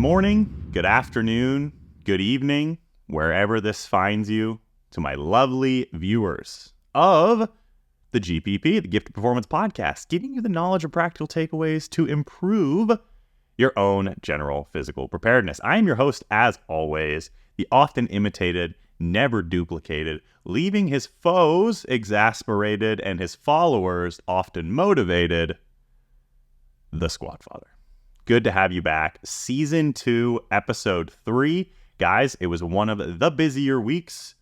morning, good afternoon, good evening, wherever this finds you, to my lovely viewers of the GPP, the Gifted Performance Podcast, giving you the knowledge and practical takeaways to improve your own general physical preparedness. I am your host, as always, the often imitated, never duplicated, leaving his foes exasperated and his followers often motivated, the Squat Father. Good to have you back. Season 2, Episode 3. Guys, it was one of the busier weeks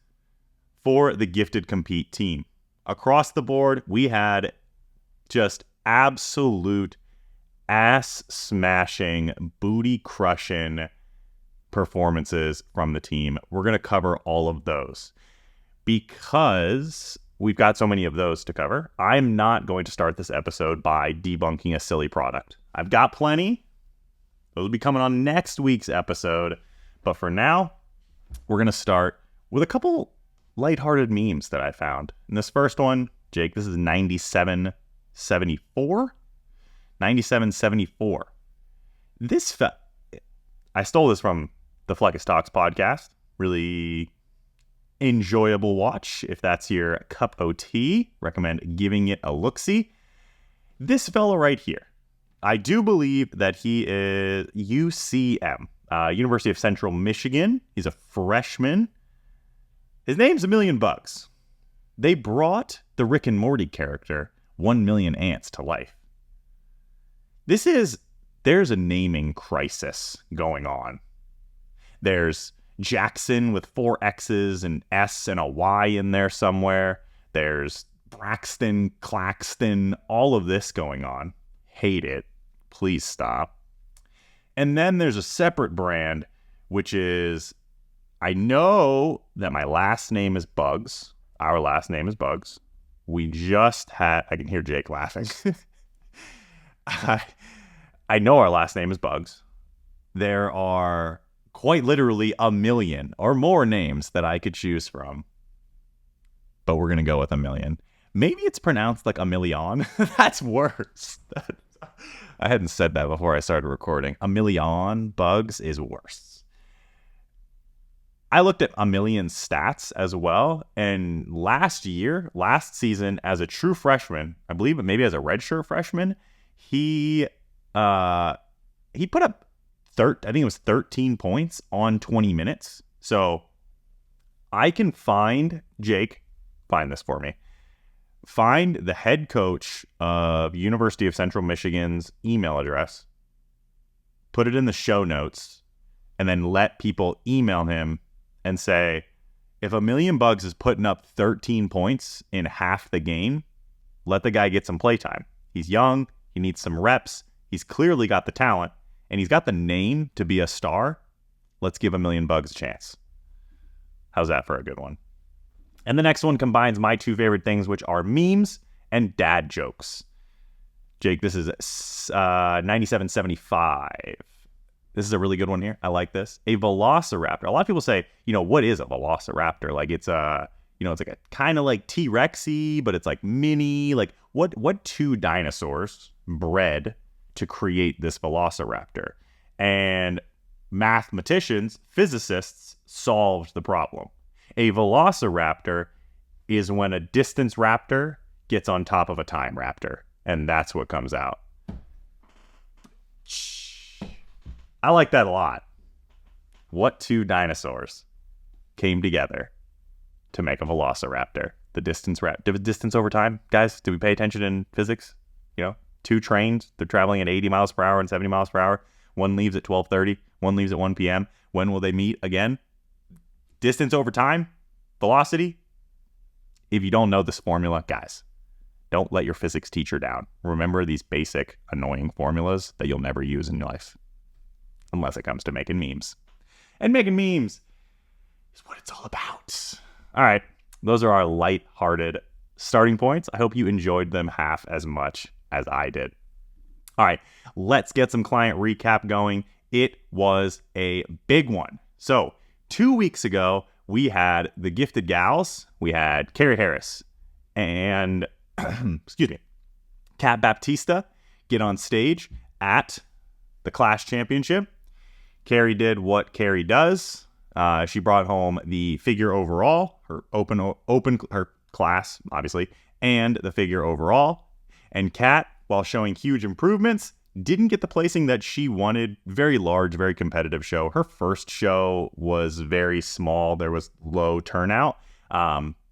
for the Gifted Compete team. Across the board, we had just absolute ass-smashing, booty-crushing performances from the team. We're going to cover all of those. Because we've got so many of those to cover, I'm not going to start this episode by debunking a silly product. I've got plenty. Those will be coming on next week's episode. But for now, we're going to start with a couple lighthearted memes that I found. And this first one, Jake, this is 9774. 9774. I stole this from the Fleckus Talks podcast. Really enjoyable watch. If that's your cup of tea, recommend giving it a look-see. This fella right here, I do believe that he is UCM, University of Central Michigan. He's a freshman. His name's $1,000,000. They brought the Rick and Morty character 1,000,000 ants to life. There's a naming crisis going on. There's Jackson with 4 X's and S and a Y in there somewhere. There's Braxton, Claxton, all of this going on. Hate it. Please stop. And then there's a separate brand, which is, I know that my last name is Bugs. Our last name is Bugs. We just had, I can hear Jake laughing. I know our last name is Bugs. There are quite literally 1,000,000 or more names that I could choose from. But we're going to go with 1,000,000. Maybe it's pronounced like 1,000,000. That's worse. I hadn't said that before I started recording. 1,000,000 Bugs is worse. I looked at 1,000,000 stats as well. And last season, as a true freshman, I believe maybe as a redshirt freshman, he put up I think it was 13 points on 20 minutes. So I can find this for me. Find the head coach of University of Central Michigan's email address, put it in the show notes, and then let people email him and say, if 1,000,000 Bugs is putting up 13 points in half the game, let the guy get some playtime. He's young. He needs some reps. He's clearly got the talent. And he's got the name to be a star. Let's give 1,000,000 Bugs a chance. How's that for a good one? And the next one combines my two favorite things, which are memes and dad jokes. Jake, this is 9775. This is a really good one here. I like this. A velociraptor. A lot of people say, what is a velociraptor? Like it's it's like a kind of like T-Rexy, but it's like mini. Like what two dinosaurs bred to create this velociraptor? And mathematicians, physicists solved the problem. A velociraptor is when a distance raptor gets on top of a time raptor, and that's what comes out. I like that a lot. What two dinosaurs came together to make a velociraptor? The distance over time, guys. Did we pay attention in physics? Two trains, they're traveling at 80 miles per hour and 70 miles per hour. One leaves at 12:30, one leaves at 1 p.m. When will they meet again? Distance over time, velocity. If you don't know this formula, guys, don't let your physics teacher down. Remember these basic, annoying formulas that you'll never use in your life. Unless it comes to making memes. And making memes is what it's all about. All right, those are our light-hearted starting points. I hope you enjoyed them half as much as I did. All right, let's get some client recap going. It was a big one. So 2 weeks ago, we had the Gifted Gals. We had Carrie Harris and, Kat Baptista get on stage at the Clash Championship. Carrie did what Carrie does. She brought home the figure overall, her open her class, obviously, and the figure overall. And Kat, while showing huge improvements, didn't get the placing that she wanted. Very large, very competitive show. Her first show was very small. There was low turnout.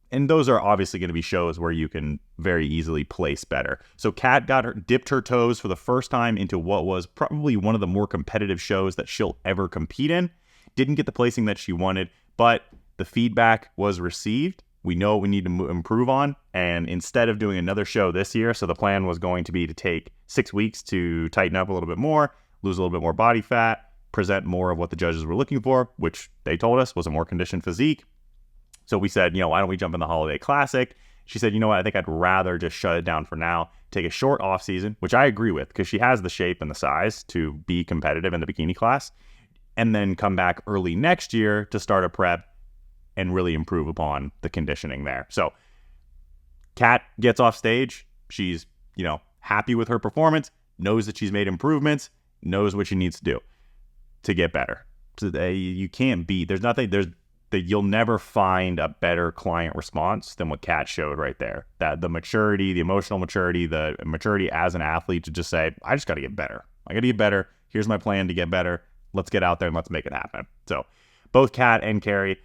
And those are obviously going to be shows where you can very easily place better. So Kat dipped her toes for the first time into what was probably one of the more competitive shows that she'll ever compete in. Didn't get the placing that she wanted, but the feedback was received. We know what we need to improve on. And instead of doing another show this year, so the plan was going to be to take 6 weeks to tighten up a little bit more, lose a little bit more body fat, present more of what the judges were looking for, which they told us was a more conditioned physique. So we said, why don't we jump in the Holiday Classic? She said, I think I'd rather just shut it down for now, take a short off season, which I agree with because she has the shape and the size to be competitive in the bikini class, and then come back early next year to start a prep and really improve upon the conditioning there. So Kat gets off stage. She's, happy with her performance, knows that she's made improvements, knows what she needs to do to get better. So you can't beat, you'll never find a better client response than what Kat showed right there. That the maturity, the emotional maturity, the maturity as an athlete to just say, I just got to get better. I got to get better. Here's my plan to get better. Let's get out there and let's make it happen. So both Kat and Carrie,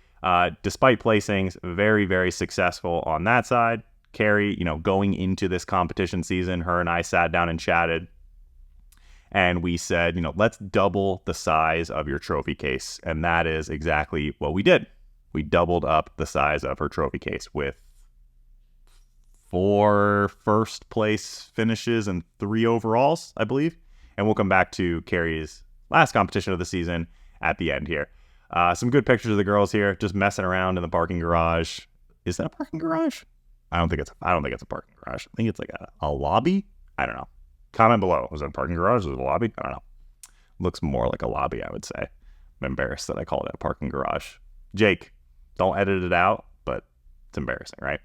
despite placings, very, very successful on that side. Carrie, going into this competition season, her and I sat down and chatted. And we said, let's double the size of your trophy case. And that is exactly what we did. We doubled up the size of her trophy case with 4 first place finishes and 3 overalls, I believe. And we'll come back to Carrie's last competition of the season at the end here. Some good pictures of the girls here, just messing around in the parking garage. Is that a parking garage? I don't think it's a parking garage. I think it's like a lobby. I don't know. Comment below. Was it a parking garage? Was it a lobby? I don't know. Looks more like a lobby, I would say. I'm embarrassed that I called it a parking garage. Jake, don't edit it out, but it's embarrassing, right?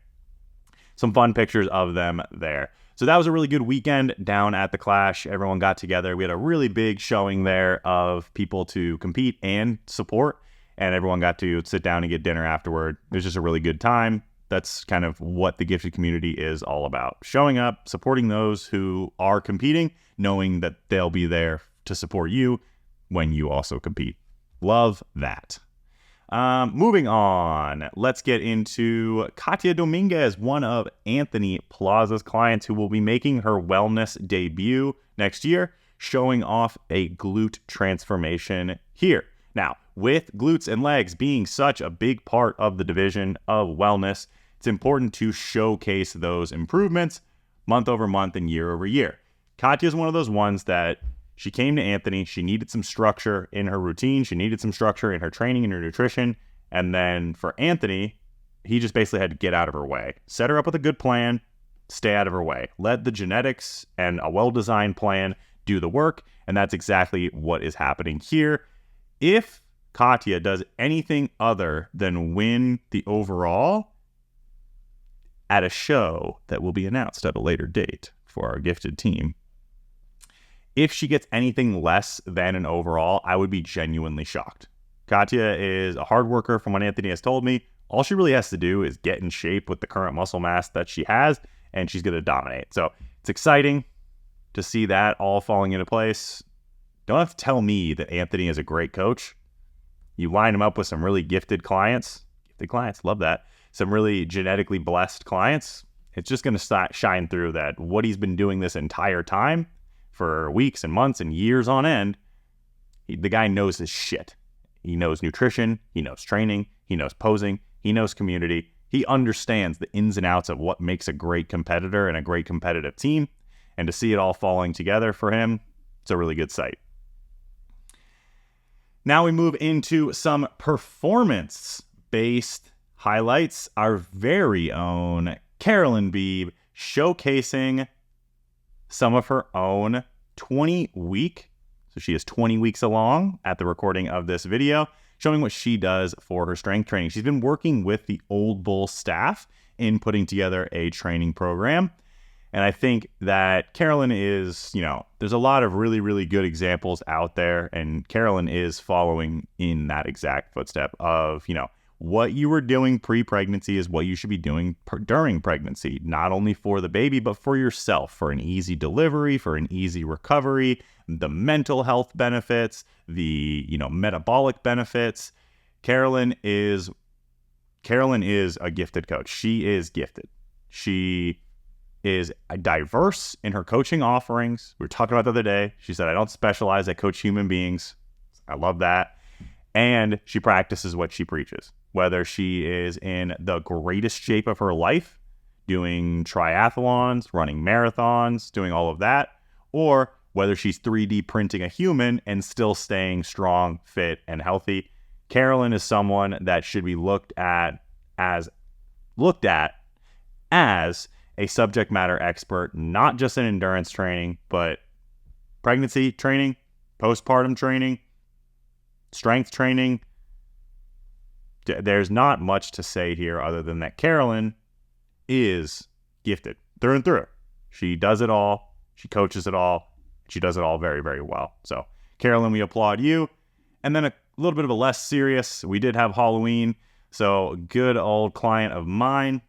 Some fun pictures of them there. So that was a really good weekend down at the Clash. Everyone got together. We had a really big showing there of people to compete and support, and everyone got to sit down and get dinner afterward. It was just a really good time. That's kind of what the gifted community is all about. Showing up, supporting those who are competing, knowing that they'll be there to support you when you also compete. Love that. Moving on, let's get into Katia Dominguez, one of Anthony Plaza's clients who will be making her wellness debut next year, showing off a glute transformation here. Now, with glutes and legs being such a big part of the division of wellness, it's important to showcase those improvements month over month and year over year. Katia is one of those ones that she came to Anthony. She needed some structure in her routine. She needed some structure in her training and her nutrition. And then for Anthony, he just basically had to get out of her way. Set her up with a good plan, stay out of her way. Let the genetics and a well-designed plan do the work. And that's exactly what is happening here. If Katia does anything other than win the overall at a show that will be announced at a later date for our gifted team, if she gets anything less than an overall, I would be genuinely shocked. Katia is a hard worker from what Anthony has told me. All she really has to do is get in shape with the current muscle mass that she has, and she's going to dominate. So it's exciting to see that all falling into place. Don't have to tell me that Anthony is a great coach. You line him up with some really gifted clients. Gifted clients, love that. Some really genetically blessed clients. It's just going to shine through that what he's been doing this entire time for weeks and months and years on end, the guy knows his shit. He knows nutrition. He knows training. He knows posing. He knows community. He understands the ins and outs of what makes a great competitor and a great competitive team. And to see it all falling together for him, it's a really good sight. Now we move into some performance-based highlights. Our very own Carolyn Beebe showcasing some of her own 20-week. So she is 20 weeks along at the recording of this video, showing what she does for her strength training. She's been working with the Old Bull staff in putting together a training program. And I think that Carolyn is, there's a lot of really, really good examples out there. And Carolyn is following in that exact footstep of, what you were doing pre-pregnancy is what you should be doing during pregnancy, not only for the baby, but for yourself, for an easy delivery, for an easy recovery, the mental health benefits, the, metabolic benefits. Carolyn is a gifted coach. She is gifted. She is diverse in her coaching offerings. We were talking about the other day. She said, I don't specialize, I coach human beings. I love that. And she practices what she preaches. Whether she is in the greatest shape of her life, doing triathlons, running marathons, doing all of that, or whether she's 3D printing a human and still staying strong, fit, and healthy, Carolyn is someone that should be looked at as a subject matter expert, not just in endurance training, but pregnancy training, postpartum training, strength training. There's not much to say here other than that Carolyn is gifted through and through. She does it all. She coaches it all. She does it all very, very well. So, Carolyn, we applaud you. And then a little bit of a less serious, we did have Halloween. So, good old client of mine,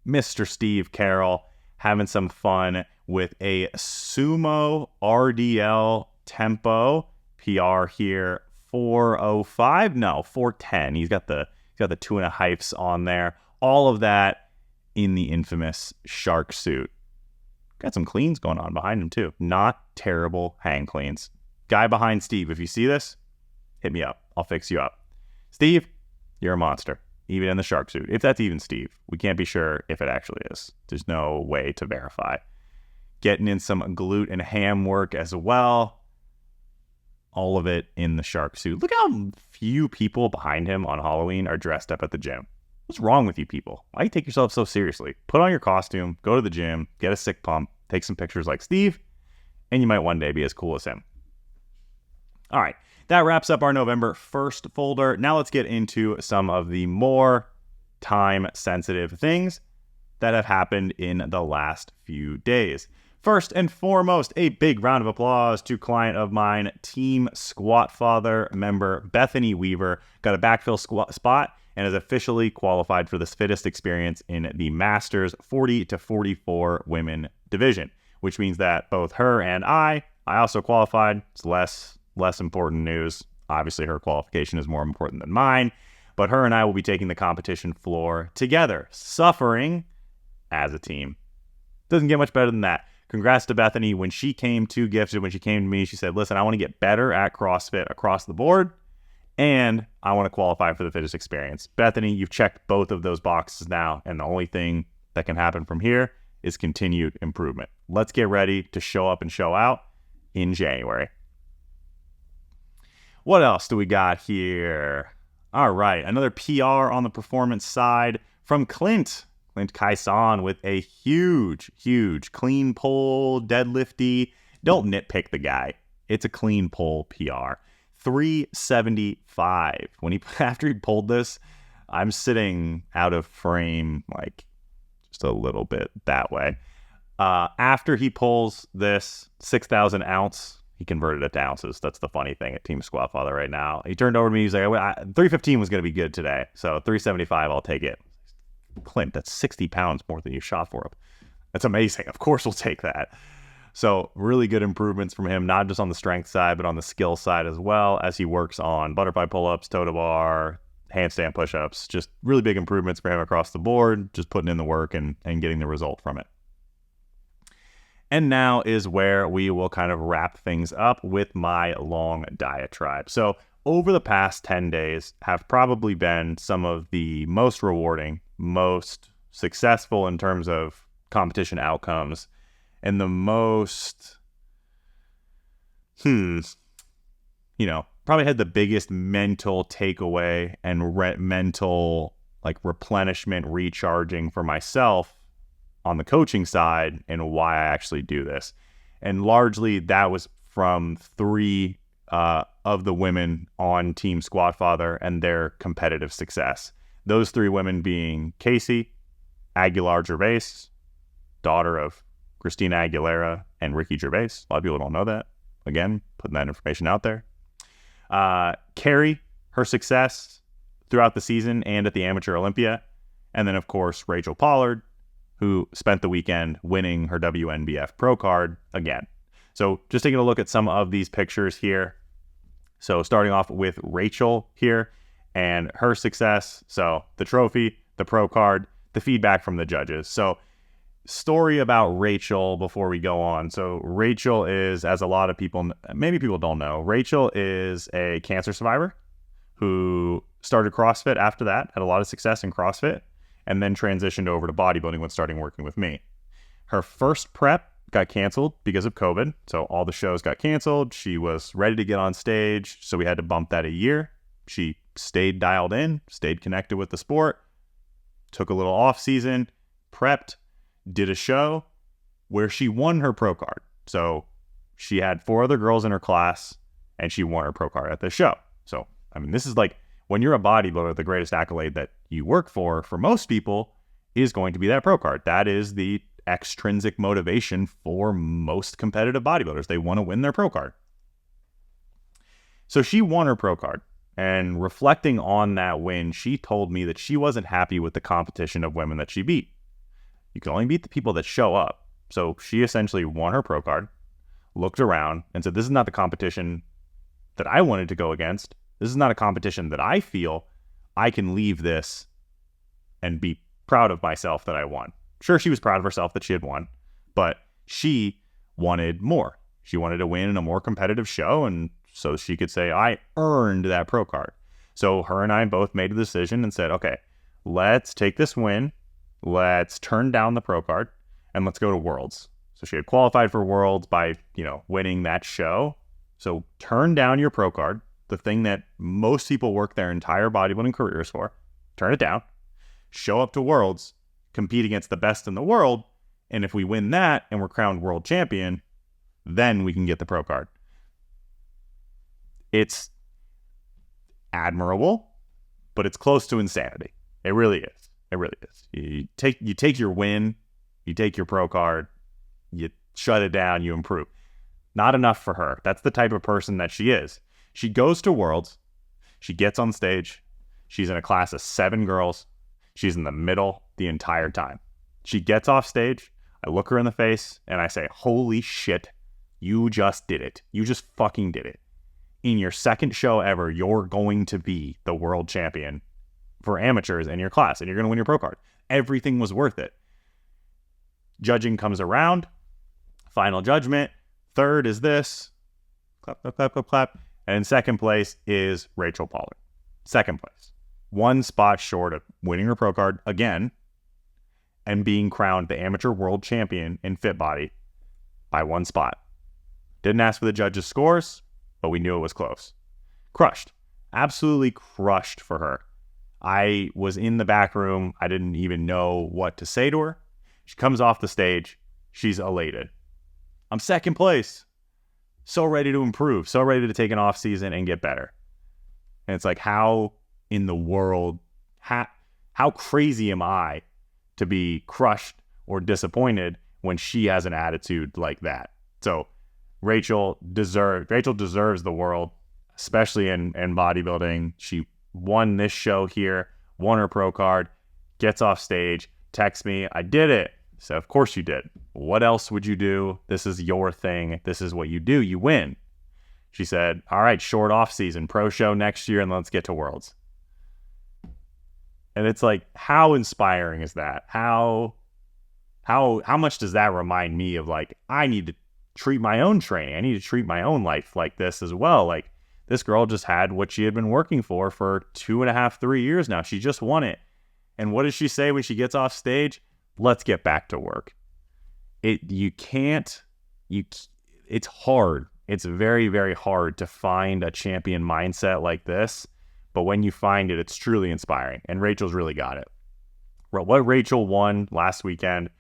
Mr. Steve Carroll, having some fun with a sumo RDL tempo PR here. 410. He's got the 2.5s on there. All of that in the infamous shark suit. Got some cleans going on behind him too. Not terrible hang cleans. Guy behind Steve, if you see this, hit me up. I'll fix you up. Steve, you're a monster. Even in the shark suit. If that's even Steve. We can't be sure if it actually is. There's no way to verify. Getting in some glute and ham work as well. All of it in the shark suit. Look how few people behind him on Halloween are dressed up at the gym. What's wrong with you people? Why do you take yourself so seriously? Put on your costume, go to the gym, get a sick pump, take some pictures like Steve, and you might one day be as cool as him. All right, that wraps up our November 1st folder. Now let's get into some of the more time-sensitive things that have happened in the last few days. First and foremost, a big round of applause to client of mine, Team Squat Father member Bethany Weaver. Got a backfill spot and is officially qualified for the fittest experience in the Masters 40 to 44 women division, which means that both her and I also qualified. It's less important news. Obviously, her qualification is more important than mine, but her and I will be taking the competition floor together, suffering as a team. Doesn't get much better than that. Congrats to Bethany. When she came to Gifted, when she came to me, she said, listen, I want to get better at CrossFit across the board, and I want to qualify for the fittest experience. Bethany, you've checked both of those boxes now, and the only thing that can happen from here is continued improvement. Let's get ready to show up and show out in January. What else do we got here? All right, another PR on the performance side from Clint Kaison with a huge clean pull deadlifty. Don't nitpick the guy. It's a clean pull PR. 375. After he pulled this, I'm sitting out of frame like just a little bit that way. After he pulls this 6,000 ounce, he converted it to ounces. That's the funny thing at Team Squat Father right now. He turned over to me. He's like, 315 was going to be good today. So 375, I'll take it. Clint, that's 60 pounds more than you shot for him. That's amazing. Of course we'll take that. So really good improvements from him, not just on the strength side, but on the skill side as well, as he works on butterfly pull-ups, toe to bar, handstand push-ups. Just really big improvements for him across the board, just putting in the work and getting the result from it. And now is where we will kind of wrap things up with my long diatribe. So over the past 10 days have probably been some of the most rewarding, most successful in terms of competition outcomes, and the most, probably had the biggest mental takeaway and mental replenishment, recharging for myself on the coaching side and why I actually do this. And largely that was from 3 of the women on Team Squat Father and their competitive success. Those 3 women being Casey, Aguilar Gervais, daughter of Christina Aguilera and Ricky Gervais. A lot of people don't know that. Again, putting that information out there. Carrie, her success throughout the season and at the Amateur Olympia. And then, of course, Rachel Pollard, who spent the weekend winning her WNBF Pro card again. So just taking a look at some of these pictures here. So starting off with Rachel here and her success. So the trophy, the pro card, the feedback from the judges. So story about Rachel before we go on. So Rachel is, as a lot of people, maybe people don't know, Rachel is a cancer survivor who started CrossFit after that, had a lot of success in CrossFit, and then transitioned over to bodybuilding when starting working with me. Her first prep got canceled because of COVID. So all the shows got canceled. She was ready to get on stage, so we had to bump that a year. She stayed dialed in, stayed connected with the sport, took a little off season, prepped, did a show where she won her pro card. So she had 4 other girls in her class and she won her pro card at the show. So, I mean, this is like, when you're a bodybuilder, the greatest accolade that you work for most people, is going to be that pro card. That is the extrinsic motivation for most competitive bodybuilders. They want to win their pro card. So she won her pro card. And reflecting on that win, she told me that she wasn't happy with the competition of women that she beat. You can only beat the people that show up. So she essentially won her pro card, looked around, and said, this is not the competition that I wanted to go against. This is not a competition that I feel I can leave this and be proud of myself that I won. Sure, she was proud of herself that she had won, but she wanted more. She wanted to win in a more competitive show, and so she could say, I earned that pro card. So her and I both made a decision and said, okay, let's take this win. Let's turn down the pro card and let's go to Worlds. So she had qualified for Worlds by, winning that show. So turn down your pro card, the thing that most people work their entire bodybuilding careers for. Turn it down, show up to Worlds, compete against the best in the world. And if we win that and we're crowned world champion, then we can get the pro card. It's admirable, but it's close to insanity. It really is. It really is. You take your win, you take your pro card, you shut it down, you improve. Not enough for her. That's the type of person that she is. She goes to Worlds, she gets on stage, she's in a class of 7 girls, she's in the middle the entire time. She gets off stage, I look her in the face, and I say, holy shit, you just did it. You just fucking did it. In your second show ever, you're going to be the world champion for amateurs in your class, and you're going to win your pro card. Everything was worth it. Judging comes around, final judgment, third is this, clap, clap, clap, clap, clap, and in second place is Rachel Pollard. Second place. 1 spot short of winning her pro card again and being crowned the amateur world champion in fit body by 1 spot. Didn't ask for the judges' scores, but we knew it was close. Crushed. Absolutely crushed for her. I was in the back room. I didn't even know what to say to her. She comes off the stage. She's elated. I'm second place. So ready to improve. So ready to take an off season and get better. And it's like, how in the world, how crazy am I to be crushed or disappointed when she has an attitude like that? So Rachel deserves the world, especially in bodybuilding. She won this show here, won her pro card, gets off stage, texts me, I did it. So of course you did. What else would you do? This is your thing. This is what you do. You win. She said, all right, short off season, pro show next year, and let's get to Worlds. And it's like, how inspiring is that? How much does that remind me of, like, I need to treat my own training. I need to treat my own life like this as well. Like, this girl just had what she had been working for 2.5, 3 years now. She just won it. And what does she say when she gets off stage? Let's get back to work. It's hard. It's very, very hard to find a champion mindset like this. But when you find it, it's truly inspiring. And Rachel's really got it. What Rachel won last weekend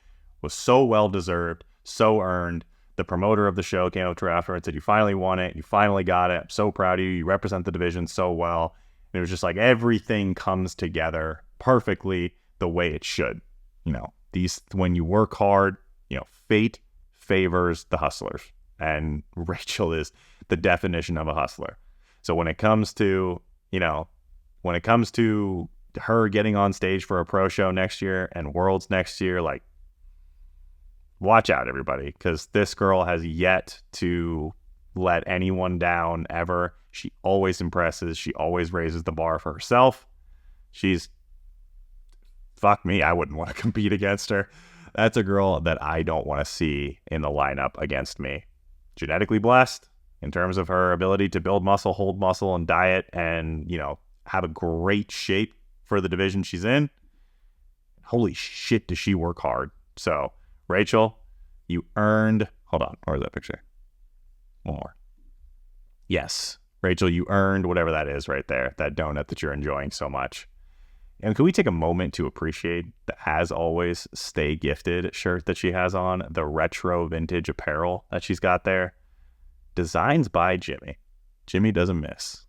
was so well-deserved, so earned. The promoter of the show came up to her after and said, you finally won it. You finally got it. I'm so proud of you. You represent the division so well. And it was just like everything comes together perfectly the way it should. When you work hard, Fate favors the hustlers, and Rachel is the definition of a hustler. So when it comes to, her getting on stage for a pro show next year and Worlds next year, like, watch out, everybody, because this girl has yet to let anyone down ever. She always impresses. She always raises the bar for herself. Fuck me, I wouldn't want to compete against her. That's a girl that I don't want to see in the lineup against me. Genetically blessed in terms of her ability to build muscle, hold muscle, and diet, and, have a great shape for the division she's in. Holy shit, does she work hard. So, Rachel, you earned... Hold on, where's that picture? One more. Yes, Rachel, you earned whatever that is right there, that donut that you're enjoying so much. And can we take a moment to appreciate the As Always Stay Gifted shirt that she has on, the retro vintage apparel that she's got there? Designs by Jimmy. Jimmy doesn't miss.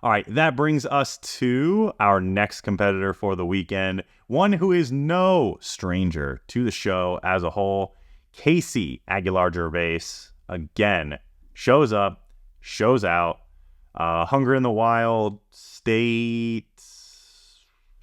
All right, that brings us to our next competitor for the weekend, one who is no stranger to the show as a whole. Casey Aguilar-Gervais, again, shows up, shows out. Hunger in the Wild State,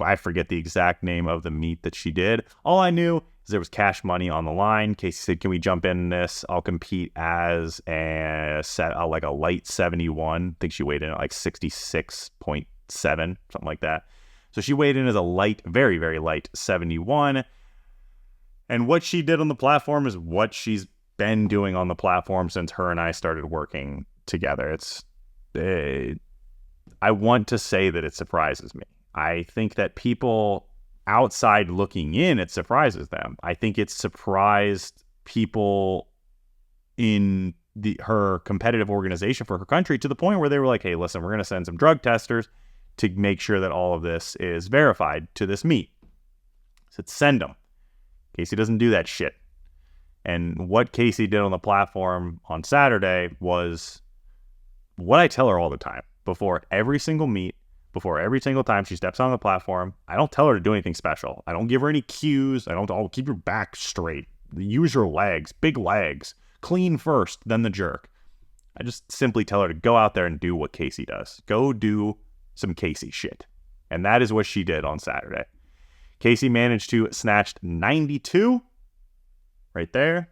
I forget the exact name of the meet that she did. All I knew is there was cash money on the line. Casey said, can we jump in this? I'll compete as a light 71. I think she weighed in at like 66.7, something like that. So she weighed in as a light, very, very light 71. And what she did on the platform is what she's been doing on the platform since her and I started working together. I want to say that it surprises me. I think that people outside looking in, it surprises them. I think it surprised people in her competitive organization for her country to the point where they were like, hey, listen, we're going to send some drug testers to make sure that all of this is verified to this meet. I said, send them. Casey doesn't do that shit. And what Casey did on the platform on Saturday was what I tell her all the time. Before every single meet, before every single time she steps on the platform, I don't tell her to do anything special. I don't give her any cues. I'll keep your back straight. Use your legs, big legs. Clean first, then the jerk. I just simply tell her to go out there and do what Casey does. Go do some Casey shit. And that is what she did on Saturday. Casey managed to snatch 92 right there.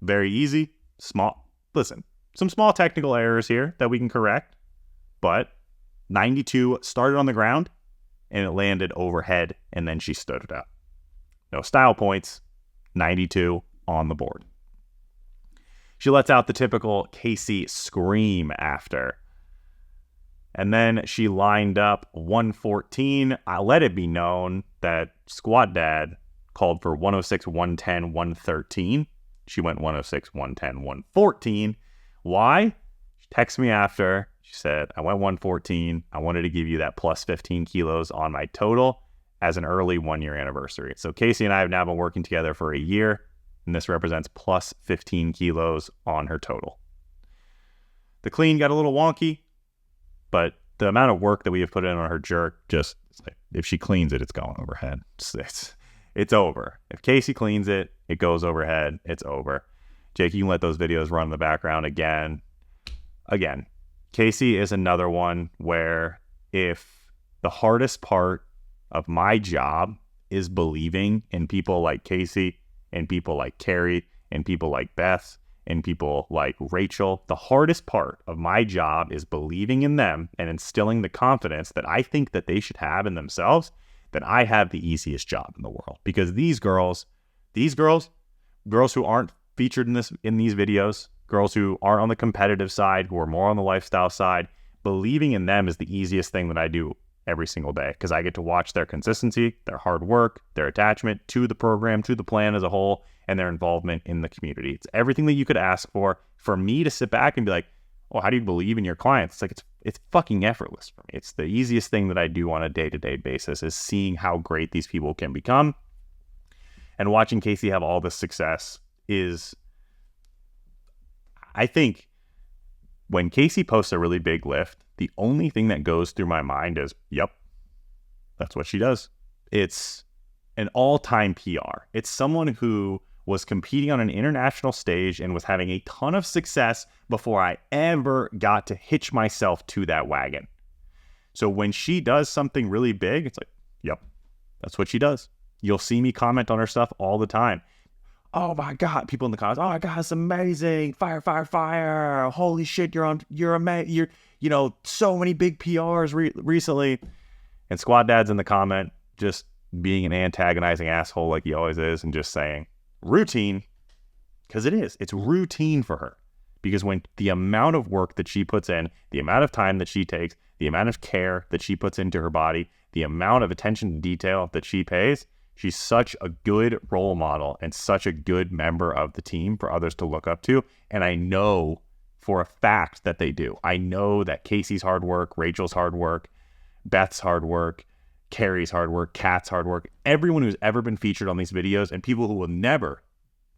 Very easy. Listen, some small technical errors here that we can correct, but 92 started on the ground and it landed overhead, and then she stood it up. No style points, 92 on the board. She lets out the typical Casey scream after. And then she lined up 114. I let it be known that Squat Dad called for 106, 110, 113. She went 106, 110, 114. Why? She texted me after. She said, I went 114. I wanted to give you that plus 15 kilos on my total as an early 1-year anniversary. So Casey and I have now been working together for a year, and this represents plus 15 kilos on her total. The clean got a little wonky, but the amount of work that we have put in on her jerk, just like, if she cleans it, it's going overhead. It's over. If Casey cleans it, it goes overhead. It's over. Jake, you can let those videos run in the background again. Casey is another one where if the hardest part of my job is believing in people like Casey and people like Carrie and people like Beth and people like Rachel, the hardest part of my job is believing in them and instilling the confidence that I think that they should have in themselves, then I have the easiest job in the world. Because these girls who aren't featured in these videos, girls who aren't on the competitive side, who are more on the lifestyle side, believing in them is the easiest thing that I do every single day, because I get to watch their consistency, their hard work, their attachment to the program, to the plan as a whole, and their involvement in the community. It's everything that you could ask for me to sit back and be like, oh, how do you believe in your clients? It's like, it's fucking effortless for me. It's the easiest thing that I do on a day-to-day basis, is seeing how great these people can become. And watching Casey have all this success is, I think, when Casey posts a really big lift, the only thing that goes through my mind is, yep, that's what she does. an all-time PR. It's someone who was competing on an international stage and was having a ton of success before I ever got to hitch myself to that wagon. So when she does something really big, it's like, yep, that's what she does. You'll see me comment on her stuff all the time. Oh my God, people in the comments, oh my God, it's amazing. Fire, fire, fire. Holy shit, you're amazing. You're so many big PRs recently. And Squad Dad's in the comment, just being an antagonizing asshole like he always is, and just saying, routine, because it's routine for her. Because when the amount of work that she puts in, the amount of time that she takes, the amount of care that she puts into her body, the amount of attention to detail that she pays, she's such a good role model and such a good member of the team for others to look up to. And I know for a fact that they do. I know that Casey's hard work, Rachel's hard work, Beth's hard work, Carrie's hard work, Kat's hard work, everyone who's ever been featured on these videos, and people who will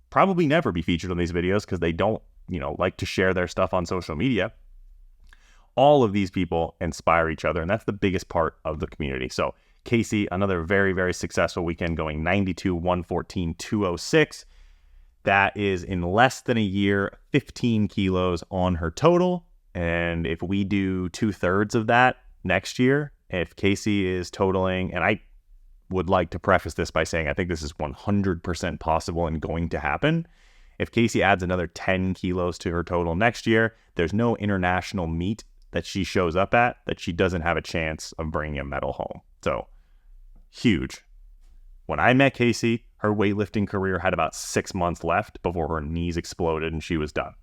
probably never be featured on these videos because they don't, like to share their stuff on social media. All of these people inspire each other, and that's the biggest part of the community. So Casey, another very, very successful weekend, going 92, 114, 206. That is in less than a year, 15 kilos on her total. And if we do 2/3 of that next year, if Casey is totaling, and I would like to preface this by saying I think this is 100% possible and going to happen. If Casey adds another 10 kilos to her total next year, there's no international meet that she shows up at that she doesn't have a chance of bringing a medal home. So, huge. When I met Casey, her weightlifting career had about 6 months left before her knees exploded and she was done.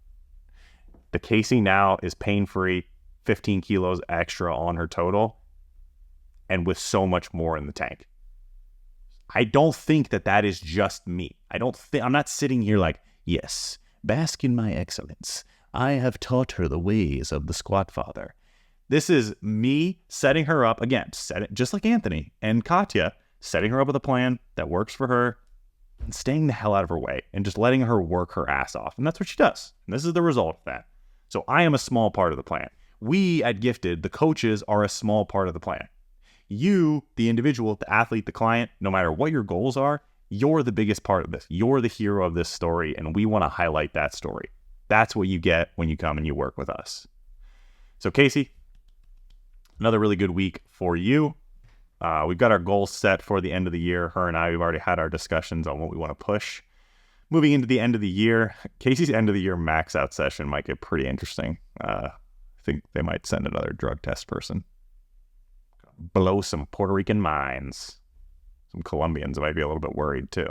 The Casey now is pain-free, 15 kilos extra on her total, and with so much more in the tank. I don't think that is just me. I'm not sitting here like, yes, bask in my excellence. I have taught her the ways of the squat father. This is me setting her up, again, just like Anthony and Katya, setting her up with a plan that works for her and staying the hell out of her way and just letting her work her ass off. And that's what she does. And this is the result of that. So I am a small part of the plan. We at Gifted, the coaches, are a small part of the plan. You, the individual, the athlete, the client, no matter what your goals are, you're the biggest part of this. You're the hero of this story, and we want to highlight that story. That's what you get when you come and you work with us. So Casey, another really good week for you. We've got our goals set for the end of the year. Her and I, we've already had our discussions on what we want to push. Moving into the end of the year, Casey's end of the year max out session might get pretty interesting. I think they might send another drug test person. Blow some Puerto Rican minds. Some Colombians might be a little bit worried too.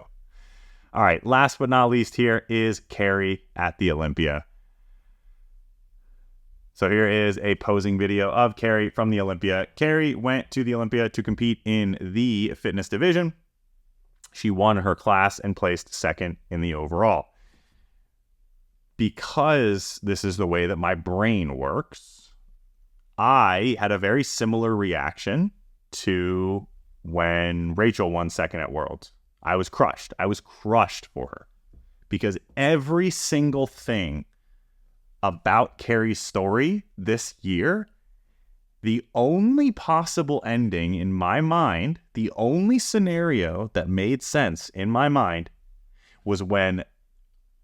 All right, last but not least here is Carrie at the Olympia. So here is a posing video of Carrie from the Olympia. Carrie went to the Olympia to compete in the fitness division. She won her class and placed second in the overall. Because this is the way that my brain works, I had a very similar reaction to when Rachel won second at Worlds. I was crushed. I was crushed for her because every single thing about Carrie's story this year, the only possible ending in my mind, the only scenario that made sense in my mind was when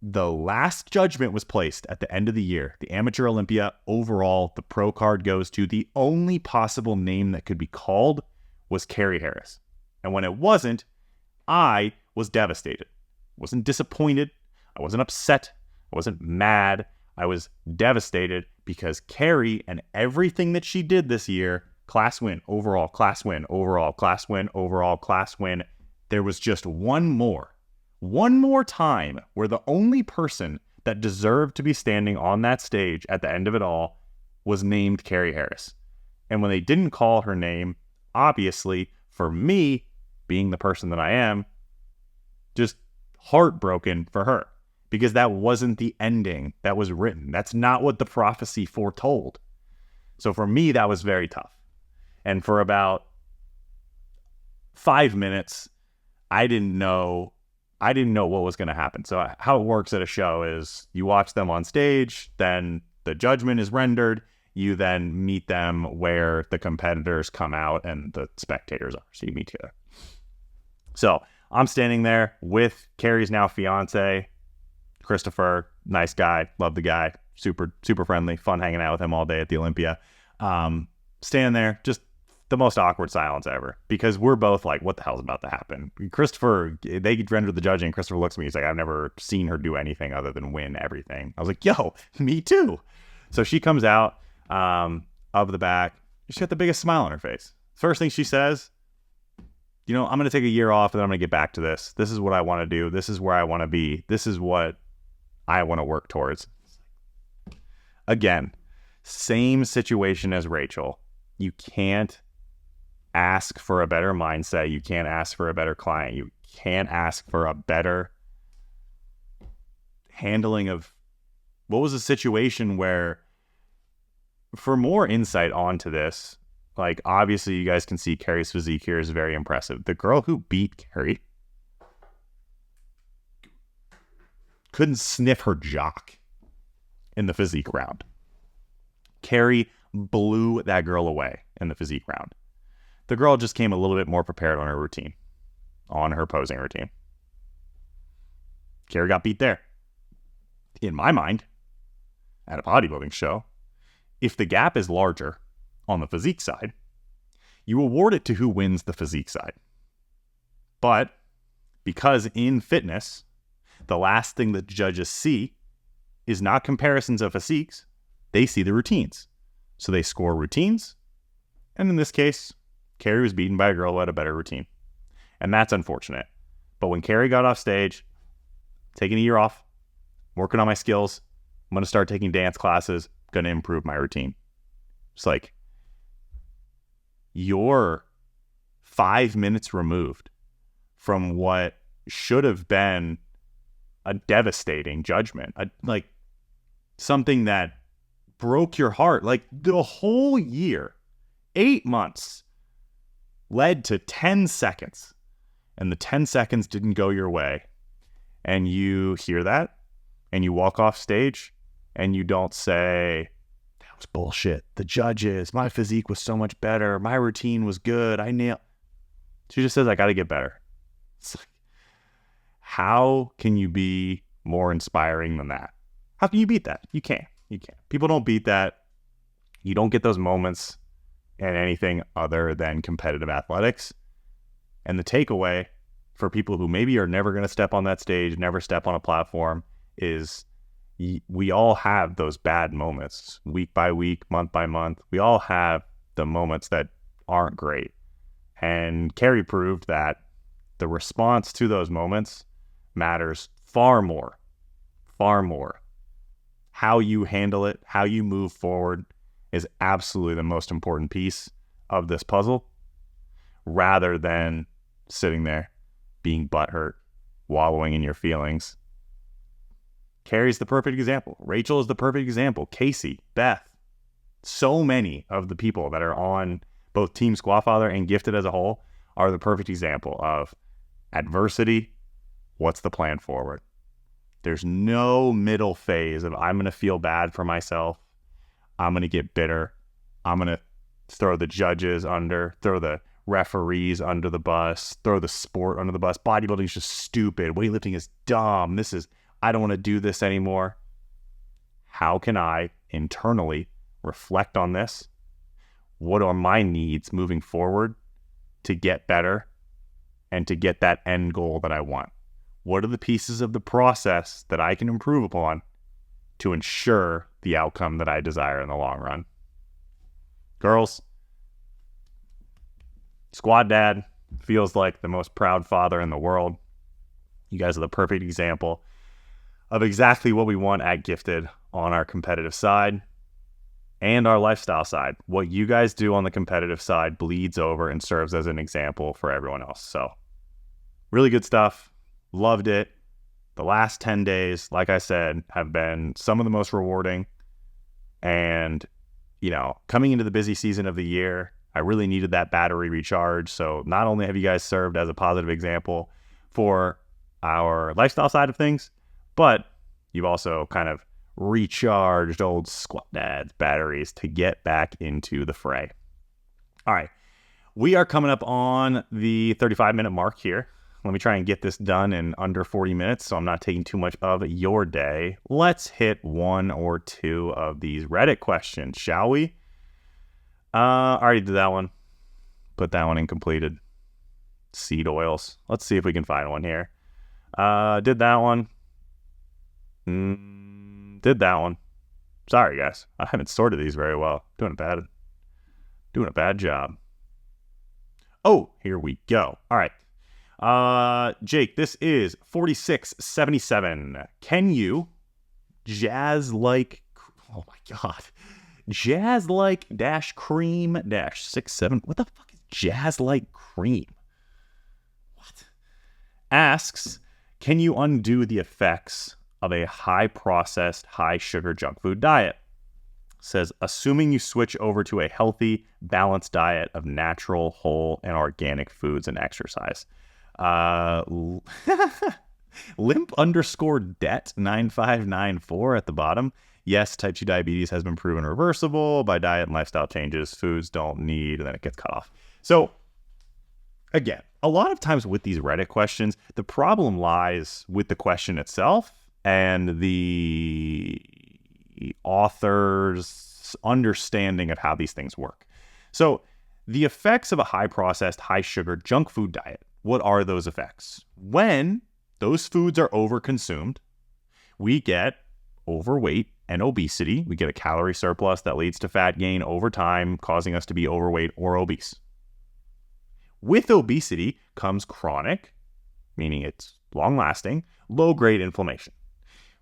the last judgment was placed at the end of the year. The Amateur Olympia overall, the pro card goes to the only possible name that could be called was Carrie Harris. And when it wasn't, I was devastated. I wasn't disappointed. I wasn't upset. I wasn't mad. I was devastated because Carrie and everything that she did this year, class win, overall, class win, overall, class win, overall, class win. There was just one more time where the only person that deserved to be standing on that stage at the end of it all was named Carrie Harris. And when they didn't call her name, obviously, for me, being the person that I am, just heartbroken for her because that wasn't the ending that was written. That's not what the prophecy foretold. So for me, that was very tough. And for about 5 minutes, I didn't know what was going to happen. So how it works at a show is you watch them on stage, then the judgment is rendered. You then meet them where the competitors come out and the spectators are. So you meet together. So I'm standing there with Carrie's now fiance, Christopher, nice guy, love the guy, super, super friendly, fun hanging out with him all day at the Olympia. Standing there, just the most awkward silence ever, because we're both like, what the hell's about to happen? Christopher, they render the judging. Christopher looks at me. He's like, I've never seen her do anything other than win everything. I was like, yo, me too. So she comes out of the back. She got the biggest smile on her face. First thing she says, I'm going to take a year off and then I'm going to get back to this. This is what I want to do. This is where I want to be. This is what I want to work towards. Again, same situation as Rachel. You can't ask for a better mindset. You can't ask for a better client. You can't ask for a better handling of what was a situation where, for more insight onto this, like obviously you guys can see Carrie's physique here is very impressive. The girl who beat Carrie couldn't sniff her jock in the physique round. Carrie blew that girl away in the physique round. The girl just came a little bit more prepared on her routine, on her posing routine. Carrie got beat there. In my mind, at a bodybuilding show, if the gap is larger on the physique side, you award it to who wins the physique side. But because in fitness, the last thing that judges see is not comparisons of physiques, they see the routines. So they score routines, and in this case, Carrie was beaten by a girl who had a better routine. And that's unfortunate. But when Carrie got off stage, taking a year off, working on my skills, I'm going to start taking dance classes, going to improve my routine. It's like, you're 5 minutes removed from what should have been a devastating judgment, like something that broke your heart. Like the whole year, 8 months led to 10 seconds, and the 10 seconds didn't go your way. And you hear that, and you walk off stage, and you don't say, that was bullshit. The judges, my physique was so much better. My routine was good. I nailed. She just says, I got to get better. It's like, how can you be more inspiring than that? How can you beat that? You can't. You can't. People don't beat that. You don't get those moments in anything other than competitive athletics. And the takeaway for people who maybe are never going to step on that stage, never step on a platform, is we all have those bad moments week by week, month by month. We all have the moments that aren't great. And Carrie proved that the response to those moments matters far more. How you handle it, how you move forward is absolutely the most important piece of this puzzle, rather than sitting there being butthurt, wallowing in your feelings. Carrie's the perfect example. Rachel is the perfect example. Casey, Beth, so many of the people that are on both Team Squatfather and Gifted as a whole are the perfect example of adversity. What's the plan forward? There's no middle phase of I'm going to feel bad for myself. I'm going to get bitter. I'm going to throw the judges under, throw the referees under the bus, throw the sport under the bus. Bodybuilding is just stupid. Weightlifting is dumb. I don't want to do this anymore. How can I internally reflect on this? What are my needs moving forward to get better and to get that end goal that I want? What are the pieces of the process that I can improve upon to ensure the outcome that I desire in the long run? Girls, Squad Dad feels like the most proud father in the world. You guys are the perfect example of exactly what we want at Gifted on our competitive side and our lifestyle side. What you guys do on the competitive side bleeds over and serves as an example for everyone else. So really good stuff. Loved it. The last 10 days, like I said, have been some of the most rewarding. And, coming into the busy season of the year, I really needed that battery recharge. So not only have you guys served as a positive example for our lifestyle side of things, but you've also kind of recharged old Squat Dad's batteries to get back into the fray. All right. We are coming up on the 35-minute mark here. let me try and get this done in under 40 minutes so I'm not taking too much of your day. Let's hit one or two of these Reddit questions, shall we? I already did that one. Put that one in completed. Seed oils. Let's see if we can find one here. Did that one. Did that one. Sorry, guys. I haven't sorted these very well. Doing a bad job. Oh, here we go. All right. Jake, this is 4677. Can you jazz-like, oh my God, jazz-like dash cream dash 67. What the fuck is jazz-like cream? What? Asks, can you undo the effects of a high-processed, high-sugar junk food diet? Says, assuming you switch over to a healthy, balanced diet of natural, whole, and organic foods and exercise. Limp_debt 9594 at the bottom. Yes, type 2 diabetes has been proven reversible by diet and lifestyle changes. Foods don't need, and then it gets cut off. So, again, a lot of times with these Reddit questions, the problem lies with the question itself and the author's understanding of how these things work. So the effects of a high processed, high sugar junk food diet, what are those effects? When those foods are overconsumed, we get overweight and obesity. We get a calorie surplus that leads to fat gain over time, causing us to be overweight or obese. With obesity comes chronic, meaning it's long-lasting, low-grade inflammation.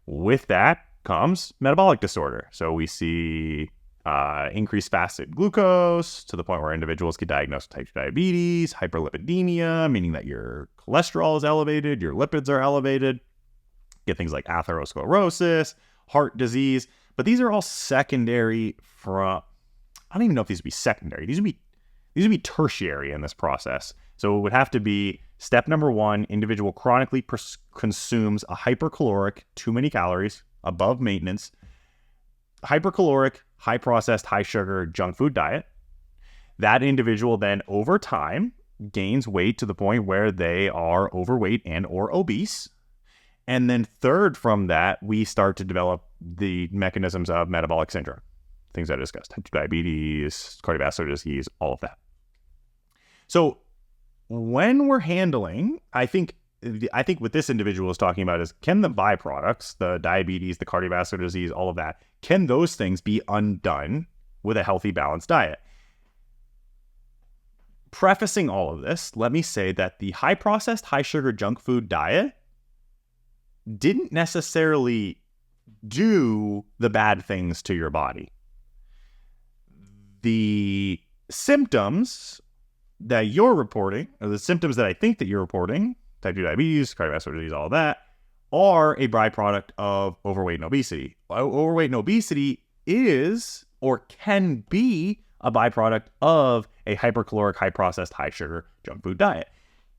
With that comes metabolic disorder. So we see increased fasted glucose to the point where individuals get diagnosed with type 2 diabetes, hyperlipidemia, meaning that your cholesterol is elevated, your lipids are elevated. Get things like atherosclerosis, heart disease. But these are all secondary from, I don't even know if these would be secondary. These would be tertiary in this process. So it would have to be step number one, individual chronically consumes a hypercaloric, too many calories, above maintenance, hypercaloric, high processed, high sugar junk food diet. That individual then over time gains weight to the point where they are overweight and or obese. And then third from that, we start to develop the mechanisms of metabolic syndrome. Things I discussed, type 2 diabetes, cardiovascular disease, all of that. So when we're handling, I think what this individual is talking about is, can the byproducts, the diabetes, the cardiovascular disease, all of that, can those things be undone with a healthy, balanced diet? Prefacing all of this, let me say that the high processed, high sugar junk food diet didn't necessarily do the bad things to your body. The symptoms that you're reporting, or the symptoms that I think that you're reporting, type 2 diabetes, cardiovascular disease, all of that, are a byproduct of overweight and obesity. Overweight and obesity is, or can be, a byproduct of a hypercaloric, high processed, high sugar junk food diet.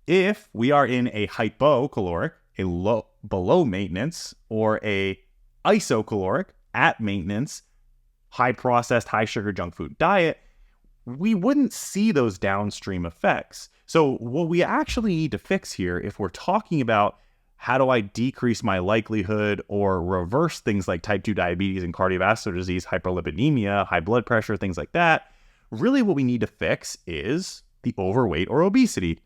If we are in a hypocaloric, a low, below maintenance, or a isocaloric, at maintenance, high processed, high sugar junk food diet, we wouldn't see those downstream effects. So what we actually need to fix here, if we're talking about how do I decrease my likelihood or reverse things like type 2 diabetes and cardiovascular disease, hyperlipidemia, high blood pressure, things like that, really what we need to fix is the overweight or obesity.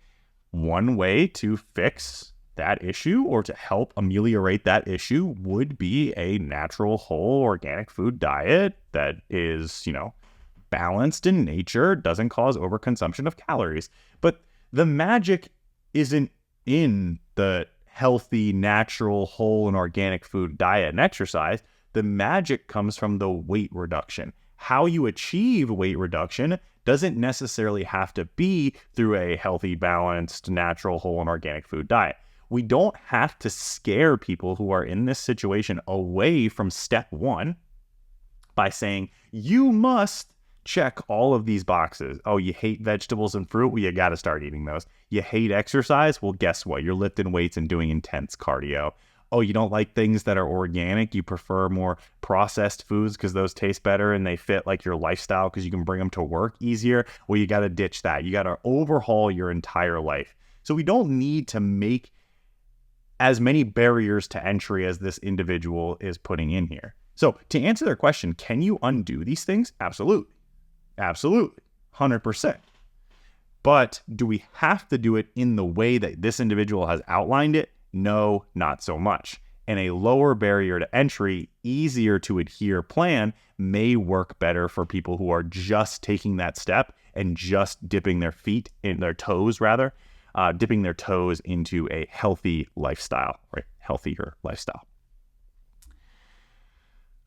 One way to fix that issue or to help ameliorate that issue would be a natural, whole, organic food diet that is, balanced in nature, doesn't cause overconsumption of calories. But the magic isn't in the healthy, natural, whole, and organic food diet and exercise. The magic comes from the weight reduction. How you achieve weight reduction doesn't necessarily have to be through a healthy, balanced, natural, whole, and organic food diet. We don't have to scare people who are in this situation away from step one by saying, you must check all of these boxes. Oh, you hate vegetables and fruit? Well, you got to start eating those. You hate exercise? Well, guess what? You're lifting weights and doing intense cardio. Oh, you don't like things that are organic? You prefer more processed foods because those taste better and they fit like your lifestyle because you can bring them to work easier? Well, you got to ditch that. You got to overhaul your entire life. So we don't need to make as many barriers to entry as this individual is putting in here. So to answer their question, can you undo these things? Absolutely. Absolutely. 100%. But do we have to do it in the way that this individual has outlined it? No, not so much. And a lower barrier to entry, easier to adhere plan may work better for people who are just taking that step and just dipping their toes into a healthy lifestyle, right? Healthier lifestyle.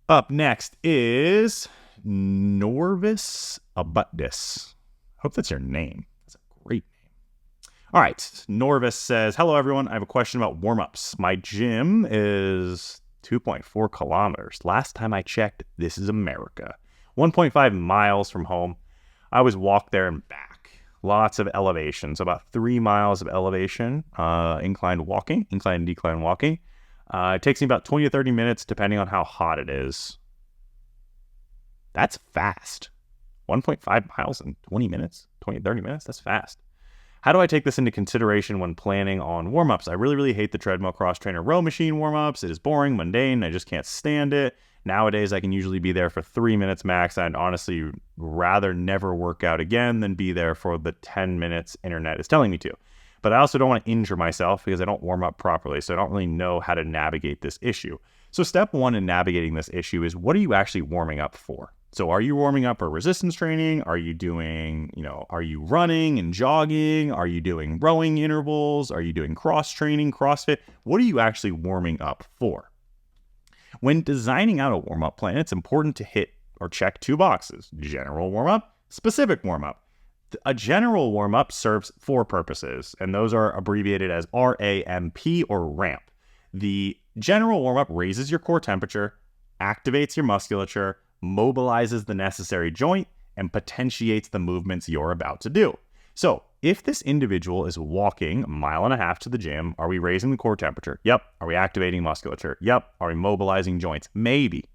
Up next is Norvis Abutdis. Hope that's your name. That's a great name. All right. Norvis says, hello, everyone. I have a question about warm-ups. My gym is 2.4 kilometers. Last time I checked, this is America. 1.5 miles from home. I always walk there and back. Lots of elevation. So about 3 miles of elevation, incline and decline walking. It takes me about 20 to 30 minutes, depending on how hot it is. That's fast. 1.5 miles in 20 minutes, 20 to 30 minutes. That's fast. How do I take this into consideration when planning on warm-ups? I really hate the treadmill cross-trainer row machine warm-ups. It is boring, mundane. I just can't stand it. Nowadays, I can usually be there for 3 minutes max. I'd honestly rather never work out again than be there for the 10 minutes internet is telling me to. But I also don't want to injure myself because I don't warm up properly, so I don't really know how to navigate this issue. So step one in navigating this issue is, what are you actually warming up for? So are you warming up for resistance training? Are you doing, are you running and jogging? Are you doing rowing intervals? Are you doing cross training, CrossFit? What are you actually warming up for? When designing out a warm-up plan, it's important to hit or check 2 boxes: general warm-up, specific warm-up. A general warm-up serves 4 purposes, and those are abbreviated as RAMP or RAMP. The general warm-up raises your core temperature, activates your musculature, mobilizes the necessary joint, and potentiates the movements you're about to do. So if this individual is walking 1.5 miles to the gym, are we raising the core temperature? Yep. Are we activating musculature? Yep. Are we mobilizing joints? Maybe.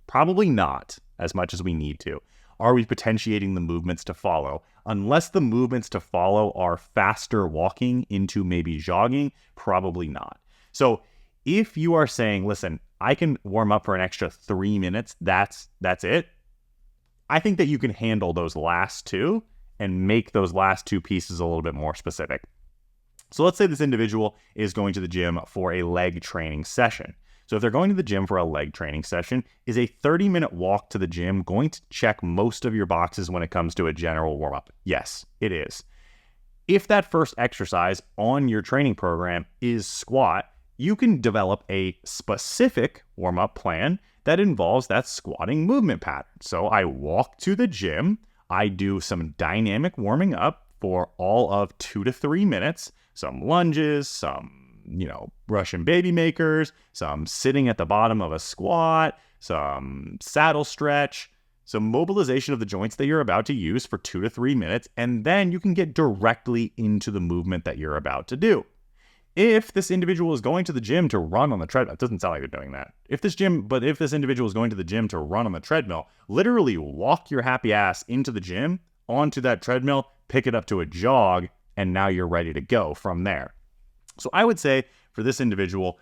Probably not as much as we need to. Are we potentiating the movements to follow? Unless the movements to follow are faster walking into maybe jogging, probably not. So if you are saying, listen, I can warm up for an extra 3 minutes, that's it, I think that you can handle those last 2 and make those last 2 pieces a little bit more specific. So let's say this individual is going to the gym for a leg training session. So if they're going to the gym for a leg training session, is a 30-minute walk to the gym going to check most of your boxes when it comes to a general warm-up? Yes, it is. If that first exercise on your training program is squat, you can develop a specific warm-up plan that involves that squatting movement pattern. So I walk to the gym, I do some dynamic warming up for all of 2 to 3 minutes, some lunges, some Russian baby makers, some sitting at the bottom of a squat, some saddle stretch, some mobilization of the joints that you're about to use for 2 to 3 minutes, and then you can get directly into the movement that you're about to do. If this individual is going to the gym to run on the treadmill, it doesn't sound like they're doing that. If this individual is going to the gym to run on the treadmill, literally walk your happy ass into the gym, onto that treadmill, pick it up to a jog, and now you're ready to go from there. So I would say for this individual,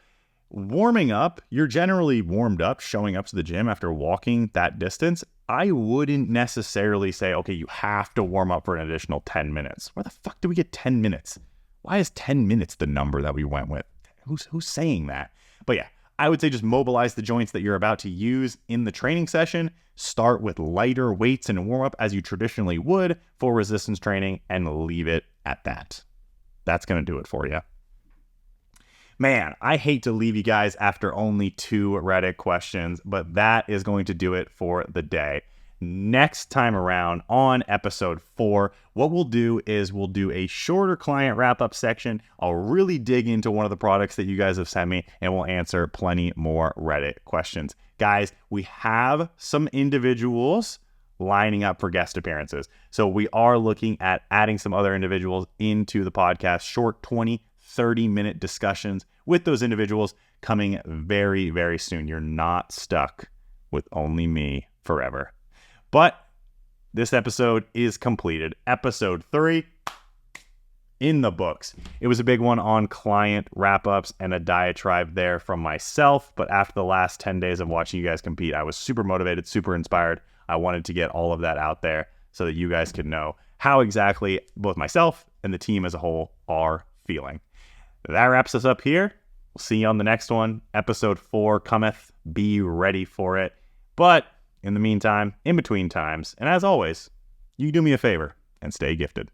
warming up, you're generally warmed up, showing up to the gym after walking that distance. I wouldn't necessarily say, okay, you have to warm up for an additional 10 minutes. Where the fuck do we get 10 minutes? Why is 10 minutes the number that we went with? Who's saying that? But yeah, I would say just mobilize the joints that you're about to use in the training session. Start with lighter weights and warm up as you traditionally would for resistance training and leave it at that. That's going to do it for you. Man, I hate to leave you guys after only 2 Reddit questions, but that is going to do it for the day. Next time around on episode 4, what we'll do is we'll do a shorter client wrap-up section. I'll really dig into one of the products that you guys have sent me, and we'll answer plenty more Reddit questions. Guys, we have some individuals lining up for guest appearances. So we are looking at adding some other individuals into the podcast, short 20, 30-minute discussions with those individuals coming very, very soon. You're not stuck with only me forever. But this episode is completed. Episode 3 in the books. It was a big one on client wrap-ups and a diatribe there from myself, but after the last 10 days of watching you guys compete, I was super motivated, super inspired. I wanted to get all of that out there so that you guys could know how exactly both myself and the team as a whole are feeling. That wraps us up here. We'll see you on the next one. Episode 4 cometh. Be ready for it. But in the meantime, in between times, and as always, you do me a favor and stay gifted.